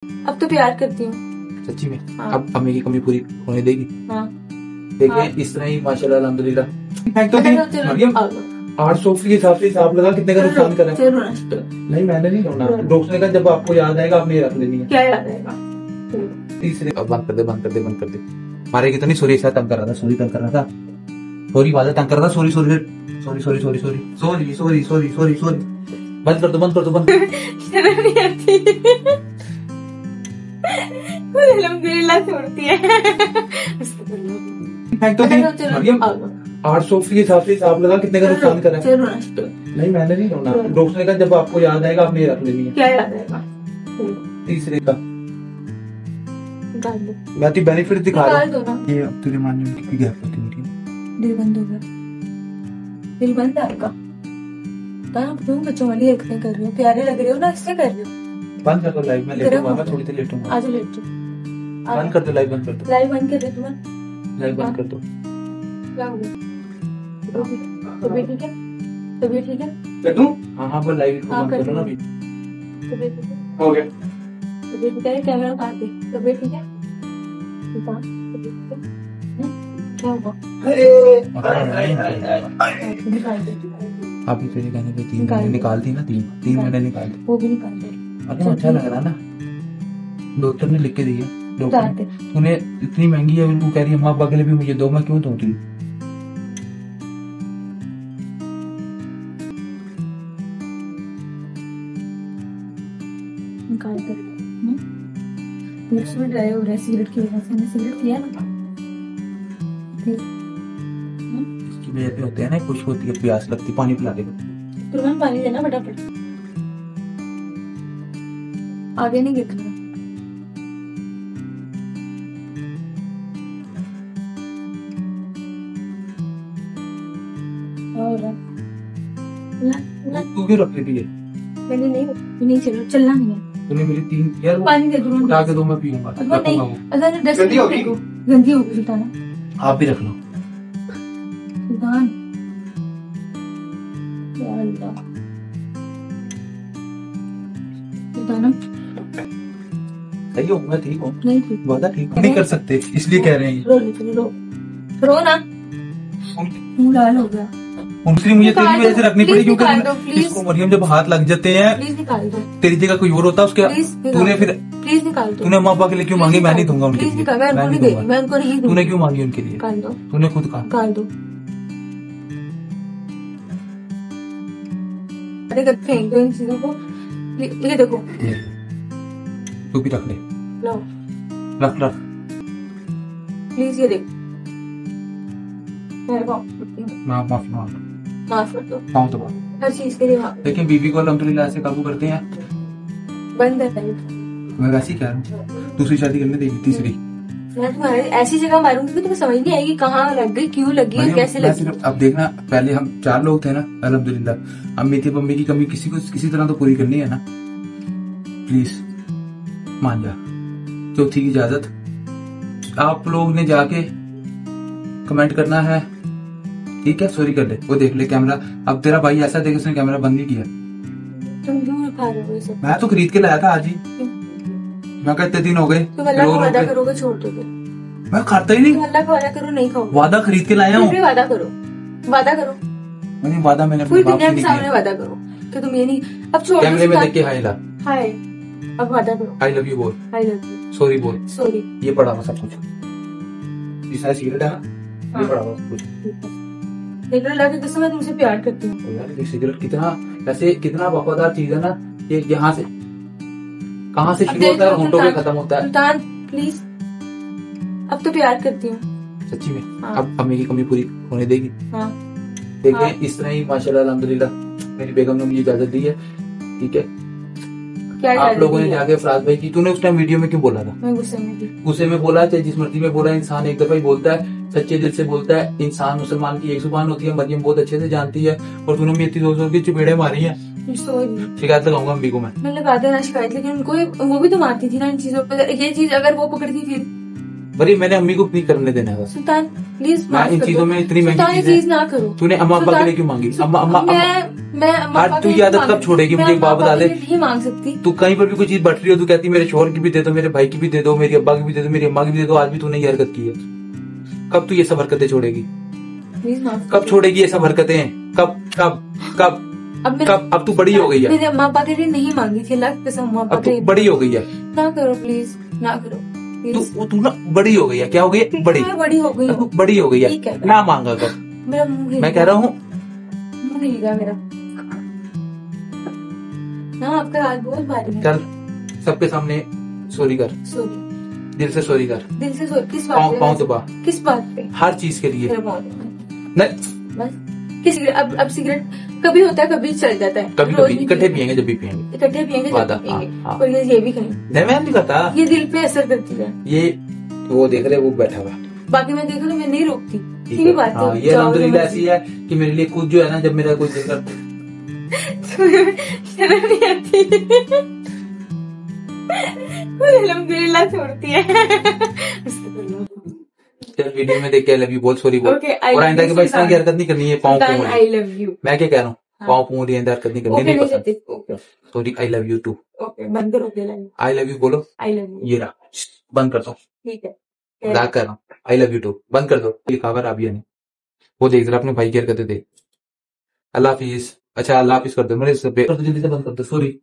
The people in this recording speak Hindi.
अब तो प्यार करती हूँ सच्ची में। हाँ। अब अम्मी की कमी पूरी होने देगी। हाँ। देखें हाँ। इस तरह ही माशाल्लाह अल्हम्दुलिल्लाह। तो चलो, मरियम 800 के हिसाब से हिसाब लगा कितने का नुकसान करा है। चलो नहीं मैंने नहीं रोना, डॉक्टर ने कहा जब आपको याद आएगा आपने रख लेनी है। क्या याद आएगा? तीसरे अब बंद कर दे बंद कर दे बंद कर दे। मारेगी तो नहीं। सॉरी ऐसा तंग कर रहा था, सॉरी तंग कर रहा था, सॉरी वादा तंग कर रहा था, sorry sorry sorry sorry sorry sorry sorry sorry sorry sorry sorry. बंद कर दो बंद कर दो बंद। शर्म नहीं आती? अल्हम्दुलिल्लाह छोड़ती है। तो मरियम 800 के हिसाब से हिसाब लगा कितने का नुकसान करा है। नहीं मैंने नहीं रोना, डॉक्टर ने कहा जब आपको याद आएगा आपने रख लेनी है। क्या याद आएगा? तीसरे का मैं तो बेनिफिट दिखा रहा हूँ। ये अब तुझे मानने में कितनी गैप होती है? दिल बंद हो गया। दिल बंद है आपका? तुम बच्चों वाली हरकतें कर रही हो, प्यारे लग रहे हो ना, इससे कर रही हो। बंद कर दो लाइव, मैं लेटूंगा, मैं थोड़ी देर लेटूंगा। आज लेट जाओ। बंद कर दो लाइव, बंद कर दो लाइव बंद कर दे तुम्हें। लाइव बंद कर दो। क्या हो गया? तबीयत ठीक है? तबीयत ठीक है? लड्डू हाँ हाँ वो लाइव को बंद करो ना अभी। तबीयत ठीक है? हो गया। तबीयत ठीक है? कैमरा काट दे। तबीयत ठीक है? क्या हुआ? अभी तेरे कहने पे 3 महीने निकाल दी ना, 3 महीने निकाल दी। वो भी निकाल दे। अरे अच्छा लग रहा ना, डॉक्टर ने लिख के दिया। डॉक्टर तूने इतनी महंगी है, वो कह रही है माँ बाप के लिए भी मुझे दो, मैं क्यों दूं तुझे? निकाल दे। लिप्स में ड्राई हो रहा है सिगरेट की वजह से। मैंने सिगरेट पिया ना, इसकी वजह से होते हैं ना, कुछ होती है प्यास लगती, पानी पिला दे। तुरंत पानी देना फटाफट, आगे नहीं गिर रहा। तू क्यों रख रही है? मैंने नहीं चलो चलना नहीं है। तूने मेरी 3 यार पानी दे दूँ उठा के दो, मैं पीऊंगा। गंदी होगी सुल्ताना। आप भी रख लो सुल्तान। या अल्लाह सुल्ताना। सही हो, मैं ठीक हूँ। नहीं ठीक, वादा ठीक नहीं कर सकते इसलिए कह रहे हैं। रो ना, मुंह लाल हो गया। मुझे तेरी वजह से रखनी पड़ी क्योंकि इसको मरियम जब हाथ लग जाते हैं, प्लीज निकाल दो। तेरी जगह कोई और होता उसके, तूने फिर प्लीज निकाल दो। तूने माँ बाप के लिए क्यों मांगी? मैं नहीं दूंगा उनके लिए, मैं उनको नहीं दूंगा। तूने क्यों मांगी उनके लिए? निकाल दो, तूने खुद कहा। निकाल दो। फेंक दो इन चीजों को। ये देखो, तू भी रख ले, लो रख रख प्लीज। ये देख, माफ कर दो तो हर चीज के लिए। लेकिन बीबी को अल्हम्दुलिल्लाह ऐसे काबू करते हैं। बंद है। मैं वैसे ही कह रहा हूँ, दूसरी शादी करने देगी, तीसरी। मैं तुम्हारे ऐसी जगह मारूंगी कि तुम्हें समझ नहीं आएगी कहाँ लग गई, क्यों लगी और कैसे लगी। अब देखना, पहले हम 4 लोग थे ना, अल्हम्दुलिल्लाह। अम्मी थी, मम्मी की कमी किसी तरह तो पूरी करनी है ना। प्लीज मान जा। चौथी की इजाजत, आप लोग ने जाके कमेंट करना है, ठीक है? सॉरी कर ले, वो देख ले कैमरा। अब तेरा भाई ऐसा देखे, उसने कैमरा बंद नहीं किया। तुम क्यों खा रहे हो ये सब? मैं तो खरीद के लाया था आज ही। मैं कहते दिन हो गए। तुम अल्लाह को वादा करोगे छोड़ दोगे? मैं खाता ही नहीं। तुम अल्लाह को वादा करो नहीं खाओ। वादा खरीद के लाया हूँ। वादा करो, वादा करो। मैंने वादा मैंने पूरी दुनिया के सामने वादा करो कि तुम ये नहीं। अब छोड़ दो। कैमरे में देख के हाय ला, हाय। अब वादा करो, आई लव यू बोल, आई लव यू, सॉरी बोल। सॉरी। ये पड़ा हुआ सब कुछ, ये सारा सिगरेट है ना, ये पड़ा हुआ सब कुछ। देख लो, अल्लाह की कसम मैं तुमसे प्यार करती हूँ। यार सिगरेट कितना वैसे कितना वफादार चीज है ना, ये यहाँ से कहाँ से शुरू होता है, होंठों पे खत्म होता है। सुल्तान प्लीज, अब तो प्यार करती हूँ सच्ची में। हाँ। अब अम्मी की कमी पूरी होने देगी। हाँ। देखें हाँ। इस तरह ही माशाल्लाह अल्हम्दुलिल्लाह मेरी बेगम ने मुझे इजाजत दी है, ठीक है? क्या आप लोगों ने जाके फराज भाई की, तूने उस टाइम वीडियो में क्यों बोला था? मैं गुस्से में थी। गुस्से में बोला, चाहे जिस मर्जी में बोला, इंसान एक दफा ही बोलता है, सच्चे दिल से बोलता है। इंसान मुसलमान की एक जुबान होती है, मरियम बहुत अच्छे से जानती है। और तूने मेरी 200 की चपेड़े मारी है। शिकायत लगाऊंगा अम्मी को मैं लगा देना शिकायत, लेकिन उनको वो भी तो मारती थी ना इन चीजों पर। ये चीज अगर वो पकड़ती थी बड़ी मैंने अम्मी को नहीं करने देना है बस। सुल्तान प्लीज मैं इन चीजों में इतनी महंगी चीज ना करो। तूने अम्मा अब्बा के लिए क्यों मांगी? अम्मा अम्मा मैं अम्मा तू ये आदत कब छोड़ेगी? मुझे एक बात बता दे। नहीं मांग सकती। तू कहीं पर भी कोई चीज बट रही हो, तू कहती मेरे शोहर की भी दे दो, मेरे भाई की भी दे दो, मेरी अब्बा की भी दे दो, मेरी अम्मा की भी दे दो। आज भी तूने ये हरकत की है। कब तू ये सब हरकतें छोड़ेगी? कब छोड़ेगी ये सब हरकतें? कब कब कब अब तू बड़ी हो गई है। मेरे अम्मा पापा के लिए नहीं मांगी थी, अल्लाह की कसम। अम्मा अब तू बड़ी हो गई है। ना करो प्लीज, ना करो। तू ना बड़ी हो गई है। क्या हो गई है? बड़ी हो गई है। बड़ी हो गई है। ना मांगा कर। मेरा मुंह, मैं कह रहा हूँ मुंह हिल गया मेरा ना। आपका हाथ बहुत भारी है। चल सबके सामने सॉरी कर। सॉरी, दिल से सॉरी कर। दिल से सॉरी। किस बात पे? पाँव दबा। किस बात पे? हर चीज के लिए। नहीं बस किस अब सिगरेट कभी होता है, कभी चल जाता है। कभी कभी इकट्ठे पियेंगे, जब भी पियेंगे इकट्ठे पियेंगे, वादा। जब पियेंगे। हाँ। और ये भी कहीं नहीं मैं नहीं करता। ये दिल पे असर करती है। ये वो देख रहे वो बैठा हुआ। बाकी मैं देख रहा, मैं नहीं रोकती। ठीक है। बात हाँ, ये अल्हम्दुलिल्लाह ऐसी है कि मेरे लिए खुद जो है ना, जब मेरा कोई जिक्र नहीं आती अल्हम्दुलिल्लाह छोड़ती है। चल वीडियो में देख के आई लव यू बोल, सॉरी बोल। और आइंदा के बाद इस तरह की हरकत नहीं करनी है। पाँव पूछ आई लव यू। मैं क्या कह रहा हूँ? पाँव पूछ रही हरकत नहीं करनी। नहीं पसंद। Sorry, I love you too. Okay बंद करो। आई लव यू बोलो। I love you. ये रहा, बंद कर दो। ठीक है, मजाक कर रहा हूँ। आई लव यू टू बंद कर दो। ये खबर आबिया ने वो देख रहा अपने भाई की हरकतें देख। अल्लाह हाफिज। अच्छा अल्लाह हाफिज कर दो। मेरे जल्दी से बंद कर दो। सॉरी।